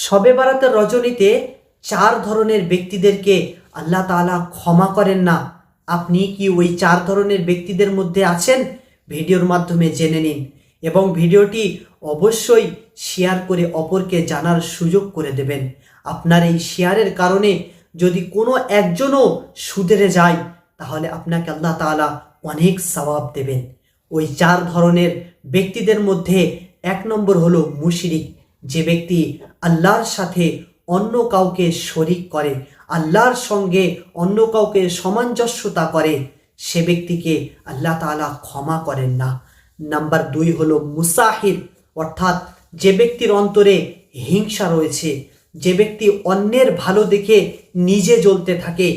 শবে বারাতের রজনীতে 4 ধরনের ব্যক্তিদেরকে আল্লাহ তাআলা ক্ষমা করেন না। আপনি কি ওই 4 ধরনের ব্যক্তিদের মধ্যে আছেন? ভিডিওর মাধ্যমে জেনে নিন এবং ভিডিওটি অবশ্যই শেয়ার করে অপরকে জানার সুযোগ করে দেবেন। আপনার এই শেয়ারের কারণে যদি কোনো একজনও সুধরে যায় তাহলে আপনাকে আল্লাহ তাআলা অনেক সওয়াব দেবেন। ওই 4 ধরনের ব্যক্তিদের মধ্যে 1 নম্বর হলো মুশরিক, যে ব্যক্তি আল্লাহর সাথে অন্য কাউকে শরিক করে, আল্লাহর সঙ্গে অন্য কাউকে সামঞ্জস্যতা করে, সে ব্যক্তিকে আল্লাহ তাআলা ক্ষমা করেন না। নাম্বার 2 হলো মুসাহির, অর্থাৎ যে ব্যক্তির অন্তরে হিংসা রয়েছে, যে ব্যক্তি অন্যের ভালো দেখে নিজে জ্বলতে থাকে,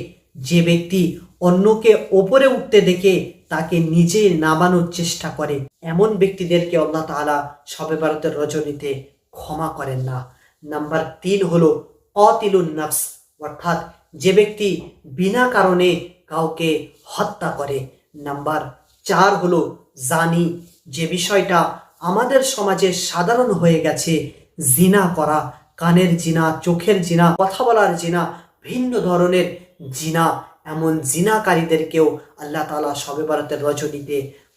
যে ব্যক্তি অন্যকে ওপরে উঠতে দেখে তাকে নিজে নামানোর চেষ্টা করে, এমন ব্যক্তিদেরকে আল্লাহ তাআলা শবে বরাতের রজনীতে ক্ষমা করেন না। নাম্বার 3 হলো কাতিলুন নফস, অর্থাৎ যে ব্যক্তি বিনা কারণে কাউকে হত্যা করে। নাম্বার 4 হলো জানি, যে বিষয়টা আমাদের সমাজে সাধারণ হয়ে গেছে, জিনা করা, কানের জিনা, চোখের জিনা, কথা বলার জিনা, ভিন্ন ধরনের জিনা। এমন জিনাকারীদেরকেও আল্লাহ তাআলা শবে বরাতের রজনীতে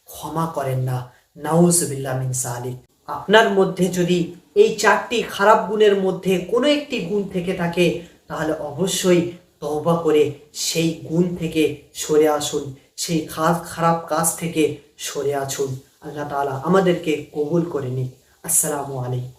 ক্ষমা করেন না। নাউজুবিল্লাহ মিন যালিক। আপনার মধ্যে যদি এই 4টি খারাপ গুণের মধ্যে কোনো একটি গুণ থেকে থাকে তাহলে অবশ্যই তওবা করে সেই গুণ থেকে সরে আসুন, সেই খারাপ কাজ থেকে সরে আসুন। আল্লাহ তাআলা আমাদেরকে কবুল করে নিন। আসসালামু আলাইকুম।